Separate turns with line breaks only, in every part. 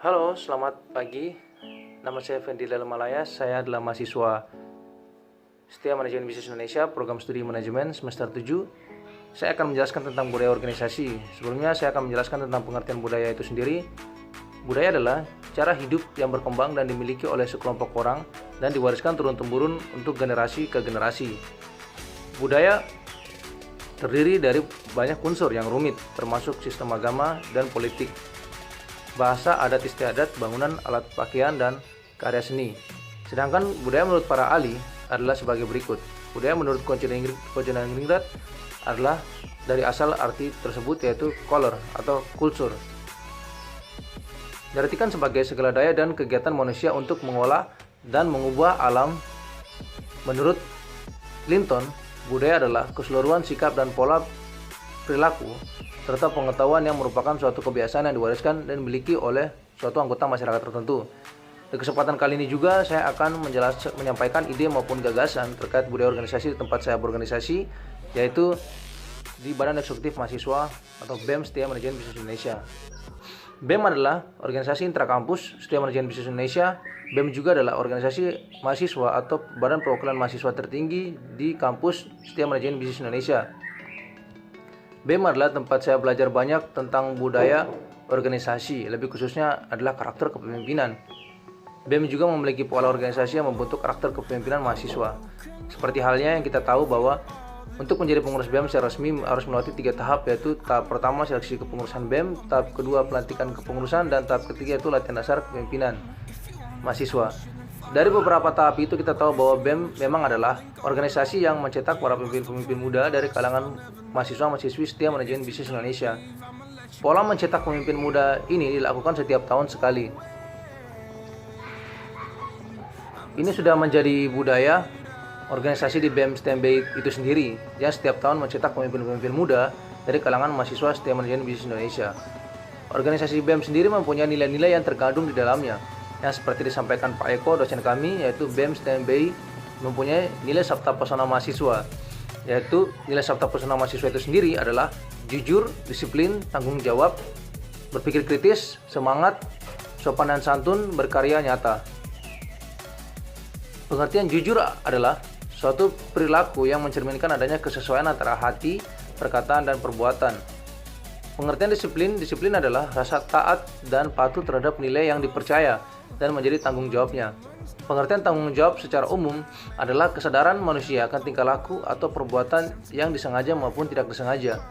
Halo, selamat pagi. Nama saya Fendi Malaya. Saya adalah mahasiswa setia Manajemen Bisnis Indonesia, program studi manajemen semester 7. Saya akan menjelaskan tentang budaya organisasi. Sebelumnya saya akan menjelaskan tentang pengertian budaya itu sendiri. Budaya adalah cara hidup yang berkembang dan dimiliki oleh sekelompok orang dan diwariskan turun-temurun untuk generasi ke generasi. Budaya terdiri dari banyak unsur yang rumit, termasuk sistem agama dan politik, bahasa, adat istiadat, bangunan, alat pakaian, dan karya seni. Sedangkan budaya menurut para ahli adalah sebagai berikut. Budaya menurut Kojoningrat adalah dari asal arti tersebut, yaitu color atau culture. Diartikan sebagai segala daya dan kegiatan manusia untuk mengolah dan mengubah alam. Menurut Linton, budaya adalah keseluruhan sikap dan pola perilaku serta pengetahuan yang merupakan suatu kebiasaan yang diwariskan dan dimiliki oleh suatu anggota masyarakat tertentu. Di kesempatan kali ini juga saya akan menyampaikan ide maupun gagasan terkait budaya organisasi di tempat saya berorganisasi, yaitu di Badan Eksekutif Mahasiswa atau BEM Setia Manajemen Bisnis Indonesia. BEM adalah organisasi intrakampus Setia Manajemen Bisnis Indonesia. BEM juga adalah organisasi mahasiswa atau badan perwakilan mahasiswa tertinggi di kampus Setia Manajemen Bisnis Indonesia. BEM adalah tempat saya belajar banyak tentang budaya organisasi, lebih khususnya adalah karakter kepemimpinan. BEM juga memiliki pola organisasi yang membentuk karakter kepemimpinan mahasiswa. Seperti halnya yang kita tahu bahwa untuk menjadi pengurus BEM secara resmi harus melewati 3 tahap, yaitu tahap pertama seleksi kepengurusan BEM, tahap kedua pelantikan kepengurusan, dan tahap ketiga itu latihan dasar kepemimpinan mahasiswa. Dari beberapa tahap itu kita tahu bahwa BEM memang adalah organisasi yang mencetak para pemimpin-pemimpin muda dari kalangan mahasiswa-mahasiswi Setia Manajemen Bisnis Indonesia. Pola mencetak pemimpin muda ini dilakukan setiap tahun sekali. Ini sudah menjadi budaya organisasi di BEM STMB itu sendiri, yang setiap tahun mencetak pemimpin-pemimpin muda dari kalangan mahasiswa Setia Manajemen Bisnis Indonesia. Organisasi BEM sendiri mempunyai nilai-nilai yang terkandung di dalamnya, yang seperti disampaikan Pak Eko, dosen kami, yaitu BEM STMB mempunyai nilai Sabta Pesona Mahasiswa, yaitu nilai Sabta Pesona Mahasiswa itu sendiri adalah jujur, disiplin, tanggung jawab, berpikir kritis, semangat, sopan dan santun, berkarya nyata. Pengertian jujur adalah suatu perilaku yang mencerminkan adanya kesesuaian antara hati, perkataan, dan perbuatan. Pengertian disiplin adalah rasa taat dan patuh terhadap nilai yang dipercaya dan menjadi tanggung jawabnya. Pengertian tanggung jawab secara umum adalah kesadaran manusia akan tingkah laku atau perbuatan yang disengaja maupun tidak disengaja.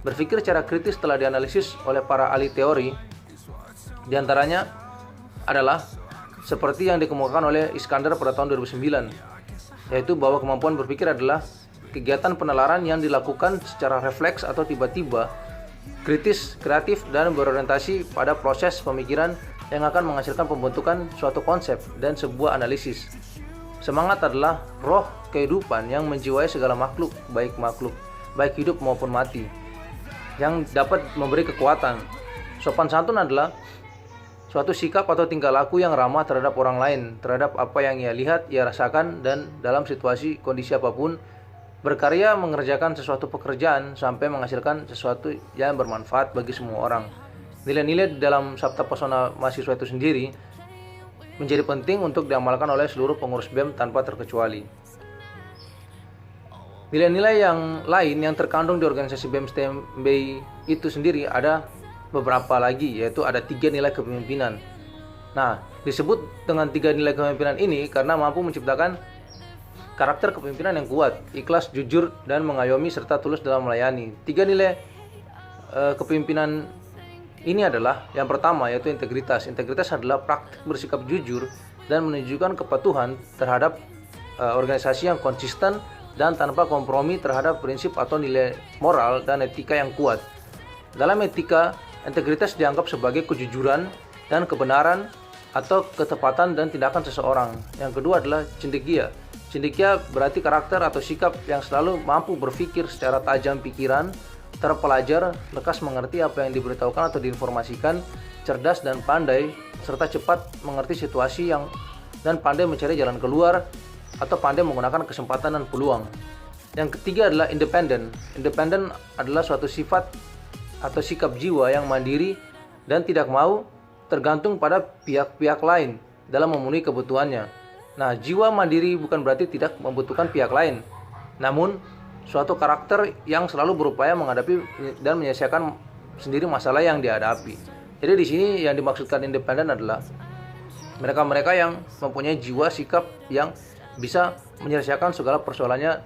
Berpikir secara kritis telah dianalisis oleh para ahli teori, diantaranya adalah seperti yang dikemukakan oleh Iskandar pada tahun 2009, yaitu bahwa kemampuan berpikir adalah kegiatan penalaran yang dilakukan secara refleks atau tiba-tiba, kritis, kreatif, dan berorientasi pada proses pemikiran yang akan menghasilkan pembentukan suatu konsep dan sebuah analisis. Semangat adalah roh kehidupan yang menjiwai segala makhluk baik hidup maupun mati, yang dapat memberi kekuatan. Sopan santun adalah suatu sikap atau tingkah laku yang ramah terhadap orang lain, terhadap apa yang ia lihat, ia rasakan, dan dalam situasi kondisi apapun, berkarya mengerjakan sesuatu pekerjaan sampai menghasilkan sesuatu yang bermanfaat bagi semua orang. Nilai-nilai dalam Sabta Pesona Mahasiswa itu sendiri menjadi penting untuk diamalkan oleh seluruh pengurus BEM tanpa terkecuali. Nilai-nilai yang lain yang terkandung di organisasi BEM STMB itu sendiri ada beberapa lagi, yaitu ada 3 nilai kepemimpinan. Nah, disebut dengan 3 nilai kepemimpinan ini karena mampu menciptakan karakter kepemimpinan yang kuat, ikhlas, jujur, dan mengayomi serta tulus dalam melayani. 3 nilai kepemimpinan ini adalah yang pertama, yaitu integritas. Integritas adalah praktik bersikap jujur dan menunjukkan kepatuhan terhadap organisasi yang konsisten dan tanpa kompromi terhadap prinsip atau nilai moral dan etika yang kuat. Dalam etika, integritas dianggap sebagai kejujuran dan kebenaran atau ketepatan dan tindakan seseorang. Yang kedua adalah cendekia. Cendekia berarti karakter atau sikap yang selalu mampu berpikir secara tajam pikiran, terpelajar, lekas mengerti apa yang diberitahukan atau diinformasikan, cerdas dan pandai, serta cepat mengerti situasi dan pandai mencari jalan keluar atau pandai menggunakan kesempatan dan peluang. Yang ketiga adalah independen. Independen adalah suatu sifat atau sikap jiwa yang mandiri dan tidak mau tergantung pada pihak-pihak lain dalam memenuhi kebutuhannya. Nah, jiwa mandiri bukan berarti tidak membutuhkan pihak lain, namun suatu karakter yang selalu berupaya menghadapi dan menyelesaikan sendiri masalah yang dihadapi. Jadi di sini yang dimaksudkan independen adalah mereka-mereka yang mempunyai jiwa sikap yang bisa menyelesaikan segala persoalannya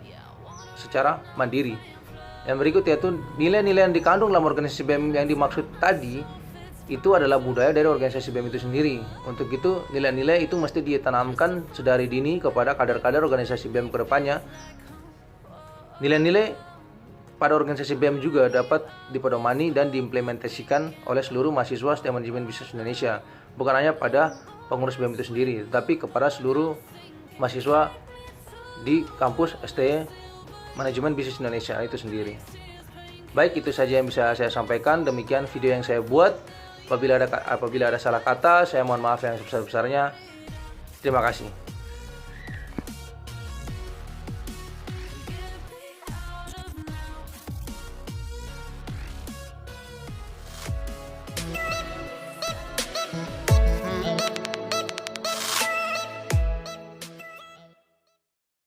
secara mandiri. Yang berikut yaitu nilai-nilai yang dikandung dalam organisasi BEM yang dimaksud tadi itu adalah budaya dari organisasi BEM itu sendiri. Untuk itu nilai-nilai itu mesti ditanamkan sedari dini kepada kader-kader organisasi BEM ke depannya. Nilai-nilai pada organisasi BEM juga dapat dipedomani dan diimplementasikan oleh seluruh mahasiswa STM Manajemen Bisnis Indonesia, bukan hanya pada pengurus BEM itu sendiri, tapi kepada seluruh mahasiswa di kampus ST Manajemen Bisnis Indonesia itu sendiri. Baik, itu saja yang bisa saya sampaikan. Demikian video yang saya buat. Apabila ada salah kata, saya mohon maaf yang sebesar-besarnya. Terima kasih.